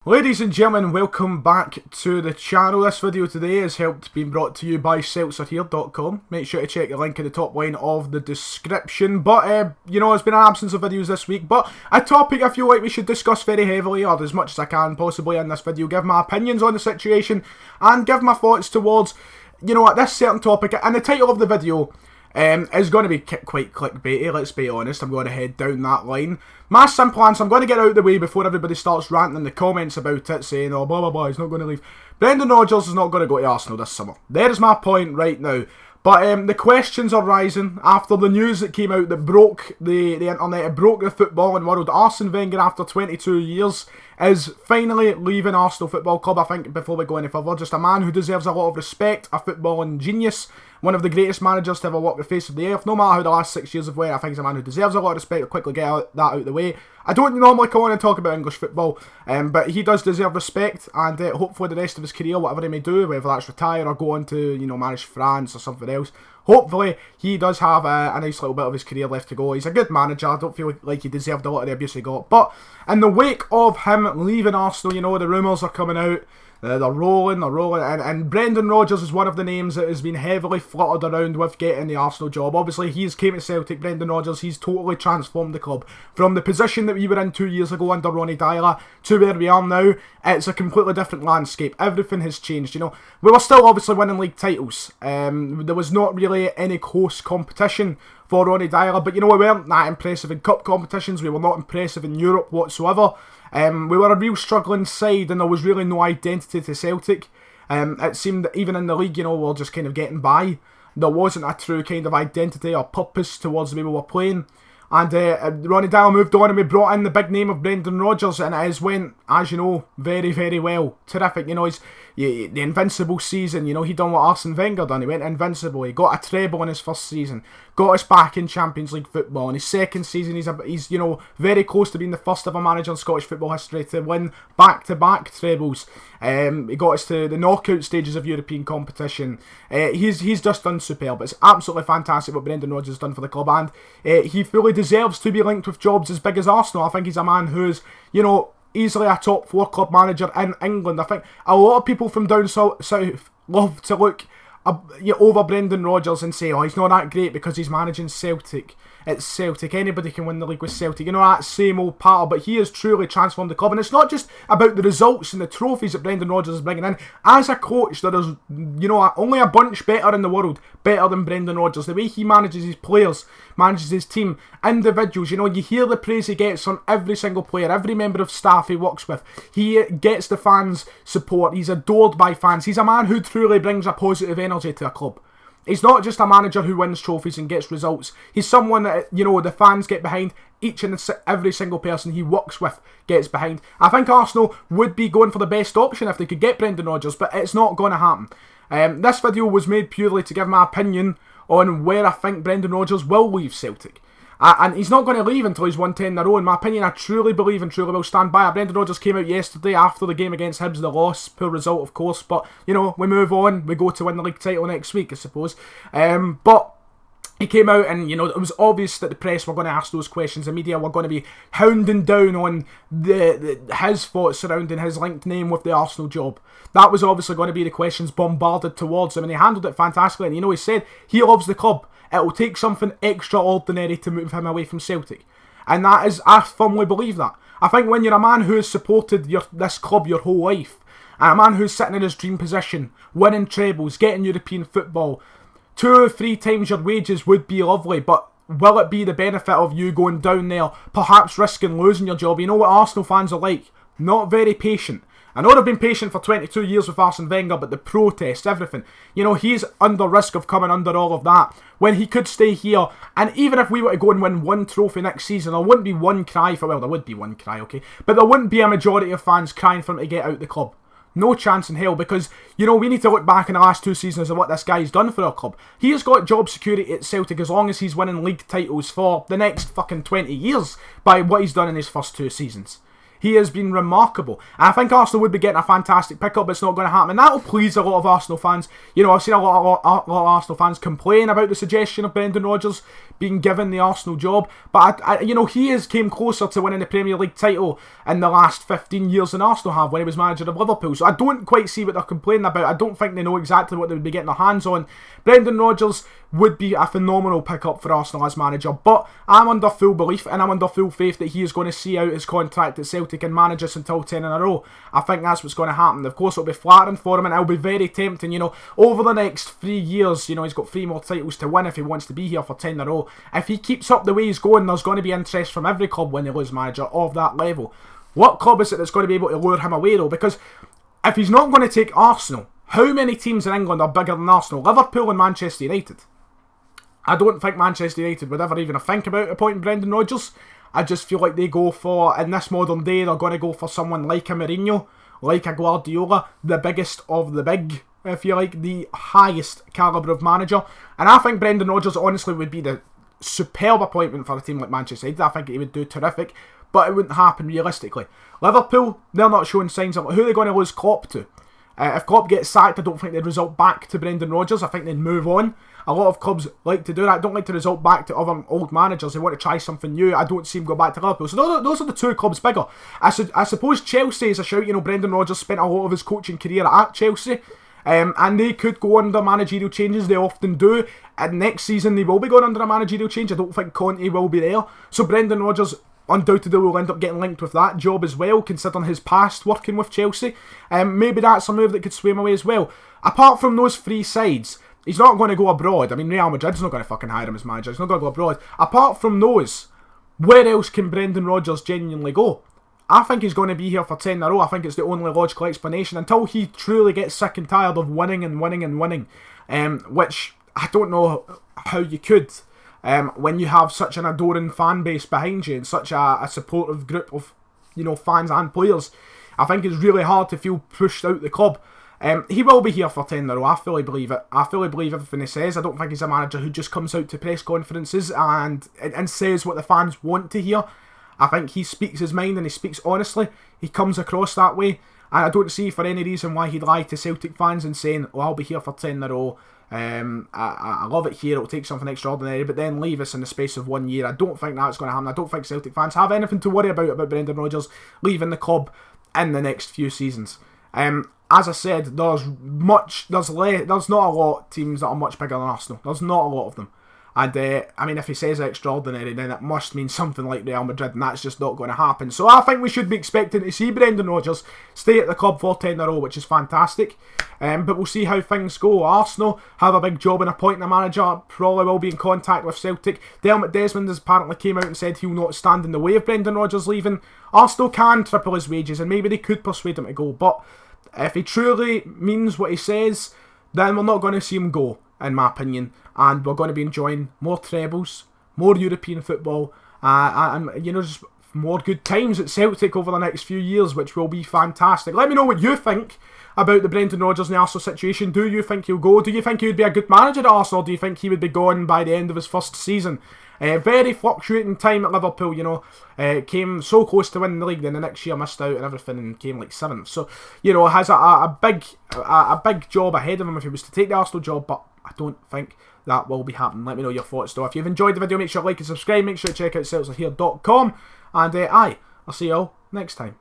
Ladies and gentlemen, welcome back to the channel. This video today is being brought to you by seltzerhere.com. Make sure to check the link in the top line of the description. But, there's been an absence of videos this week, but a topic I feel like we should discuss very heavily, or as much as I can possibly in this video. Give my opinions on the situation, and give my thoughts towards, this certain topic. And the title of the video is going to be quite clickbaity, let's be honest. I'm going to head down that line. My simple answer, I'm going to get out of the way before everybody starts ranting in the comments about it, saying, oh, blah, blah, blah, he's not going to leave. Brendan Rodgers is not going to go to Arsenal this summer. There's my point right now. But the questions are rising after the news that came out that broke the internet, it broke the footballing world. Arsene Wenger, after 22 years, is finally leaving Arsenal Football Club. I think, before we go any further, just a man who deserves a lot of respect, a footballing genius, one of the greatest managers to ever walk the face of the earth. No matter how the last 6 years have went, I think he's a man who deserves a lot of respect. I'll quickly get that out of the way. I don't normally come on and talk about English football, but he does deserve respect, and hopefully the rest of his career, whatever he may do, whether that's retire or go on to, manage France or something else, hopefully he does have a nice little bit of his career left to go. He's a good manager. I don't feel like he deserved a lot of the abuse he got. But in the wake of him leaving Arsenal, the rumours are coming out. They're rolling, and Brendan Rodgers is one of the names that has been heavily fluttered around with getting the Arsenal job. Obviously, he's came to Celtic, Brendan Rodgers, he's totally transformed the club. From the position that we were in 2 years ago under Ronnie Dyler to where we are now, it's a completely different landscape. Everything has changed, We were still obviously winning league titles. There was not really any close competition for Ronnie Dyler, but we weren't that impressive in cup competitions. We were not impressive in Europe whatsoever. We were a real struggling side, and there was really no identity to Celtic. It seemed that even in the league, we were just kind of getting by. There wasn't a true kind of identity or purpose towards the way we were playing. And Ronnie Dyler moved on, and we brought in the big name of Brendan Rodgers, and it has went, as you know, very, very well. Terrific. He's the invincible season. He done what Arsene Wenger done. He went invincible. He got a treble in his first season. Got us back in Champions League football. In his second season, he's very close to being the first ever manager in Scottish football history to win back-to-back trebles. He got us to the knockout stages of European competition. He's just done superb. It's absolutely fantastic what Brendan Rodgers has done for the club, and he fully deserves to be linked with jobs as big as Arsenal. I think he's a man who's, easily a top 4 club manager in England. I think a lot of people from down south love to look over Brendan Rodgers and say, oh, he's not that great because he's managing Celtic. It's Celtic. Anybody can win the league with Celtic. That same old patter. But he has truly transformed the club. And it's not just about the results and the trophies that Brendan Rodgers is bringing in. As a coach, there is, only a bunch better in the world, better than Brendan Rodgers. The way he manages his players, manages his team, individuals. You hear the praise he gets from every single player, every member of staff he works with. He gets the fans' support. He's adored by fans. He's a man who truly brings a positive energy to a club. He's not just a manager who wins trophies and gets results. He's someone that, the fans get behind. Each and every single person he works with gets behind. I think Arsenal would be going for the best option if they could get Brendan Rodgers, but it's not going to happen. This video was made purely to give my opinion on where I think Brendan Rodgers will leave Celtic. And he's not going to leave until he's won 10 in a row. In my opinion, I truly believe and truly will stand by it. Brendan Rodgers came out yesterday after the game against Hibs, the loss, poor result of course, but we move on, we go to win the league title next week, I suppose. But he came out and, it was obvious that the press were going to ask those questions. The media were going to be hounding down on his thoughts surrounding his linked name with the Arsenal job. That was obviously going to be the questions bombarded towards him, and he handled it fantastically. And, he said he loves the club. It will take something extraordinary to move him away from Celtic. And that is, I firmly believe that. I think when you're a man who has supported this club your whole life, and a man who's sitting in his dream position, winning trebles, getting European football, 2 or 3 times your wages would be lovely, but will it be the benefit of you going down there, perhaps risking losing your job? You know what Arsenal fans are like? Not very patient. I know they've been patient for 22 years with Arsene Wenger, but the protests, everything. He's under risk of coming under all of that when he could stay here. And even if we were to go and win 1 trophy next season, there wouldn't be one cry for, well, there would be one cry, okay? But there wouldn't be a majority of fans crying for him to get out the club. No chance in hell, because, we need to look back in the last 2 seasons at what this guy's done for our club. He has got job security at Celtic as long as he's winning league titles for the next fucking 20 years by what he's done in his first 2 seasons. he has been remarkable. And I think Arsenal would be getting a fantastic pickup, but it's not going to happen. And that will please a lot of Arsenal fans. You know, I've seen a lot of Arsenal fans complain about the suggestion of Brendan Rodgers being given the Arsenal job. But, you know, he came closer to winning the Premier League title in the last 15 years than Arsenal have when he was manager of Liverpool. So I don't quite see what they're complaining about. I don't think they know exactly what they would be getting their hands on. Brendan Rodgers would be a phenomenal pickup for Arsenal as manager, but I'm under full belief and I'm under full faith that he is going to see out his contract at Celtic and manage us until 10 in a row. I think that's what's going to happen. Of course, it'll be flattering for him and it'll be very tempting, you know, over the next 3 years. You know, he's got 3 more titles to win if he wants to be here for 10 in a row. If he keeps up the way he's going, there's going to be interest from every club when they lose manager of that level. What club is it that's going to be able to lure him away though? Because if he's not going to take Arsenal, how many teams in England are bigger than Arsenal? Liverpool and Manchester United. I don't think Manchester United would ever even think about appointing Brendan Rodgers. I just feel like they go for, in this modern day, they're going to go for someone like a Mourinho, like a Guardiola, the biggest of the big, if you like, the highest calibre of manager. And I think Brendan Rodgers honestly would be the superb appointment for a team like Manchester United. I think he would do terrific, but it wouldn't happen realistically. Liverpool, they're not showing signs of who are they going to lose Klopp to. If Klopp gets sacked, I don't think they'd result back to Brendan Rodgers. I think they'd move on. A lot of clubs like to do that. Don't like to result back to other old managers. They want to try something new. I don't see him go back to Liverpool. So those are the 2 clubs bigger. I suppose Chelsea is a shout. You know, Brendan Rodgers spent a lot of his coaching career at Chelsea. And they could go under managerial changes. They often do. And next season they will be going under a managerial change. I don't think Conte will be there. So Brendan Rodgers undoubtedly will end up getting linked with that job as well, considering his past working with Chelsea. Maybe that's a move that could sway him away as well. Apart from those 3 sides, he's not going to go abroad. I mean, Real Madrid's not going to fucking hire him as manager. He's not going to go abroad. Apart from those, where else can Brendan Rodgers genuinely go? I think he's going to be here for 10 in a row. I think it's the only logical explanation until he truly gets sick and tired of winning and winning and winning. Which I don't know how you could when you have such an adoring fan base behind you and such a supportive group of, you know, fans and players. I think it's really hard to feel pushed out the club. He will be here for 10 in a row. I fully believe it. I fully believe everything he says. I don't think he's a manager who just comes out to press conferences and says what the fans want to hear. I think he speaks his mind and he speaks honestly. He comes across that way. And I don't see for any reason why he'd lie to Celtic fans and saying, oh, I'll be here for 10 in a row. I love it here. It'll take something extraordinary. But then leave us in the space of 1 year. I don't think that's going to happen. I don't think Celtic fans have anything to worry about Brendan Rodgers leaving the club in the next few seasons. As I said, there's not a lot of teams that are much bigger than Arsenal. There's not a lot of them. And, I mean, if he says extraordinary, then it must mean something like Real Madrid, and that's just not going to happen. So I think we should be expecting to see Brendan Rodgers stay at the club for 10 in a row, which is fantastic. But we'll see how things go. Arsenal have a big job in appointing a manager, probably will be in contact with Celtic. Dermot Desmond has apparently came out and said he'll not stand in the way of Brendan Rodgers leaving. Arsenal can triple his wages, and maybe they could persuade him to go, but if he truly means what he says, then we're not going to see him go, in my opinion. And we're going to be enjoying more trebles, more European football, and you know, just more good times at Celtic over the next few years, which will be fantastic. Let me know what you think about the Brendan Rodgers and the Arsenal situation. Do you think he'll go? Do you think he would be a good manager at Arsenal? Or do you think he would be gone by the end of his first season? Very fluctuating time at Liverpool, you know. Came so close to winning the league, then the next year missed out and everything and came like 7th. So, you know, has a big job ahead of him if he was to take the Arsenal job, but I don't think that will be happening. Let me know your thoughts though. If you've enjoyed the video, make sure to like and subscribe. Make sure to check out seltzerhere.com. And I'll see you all next time.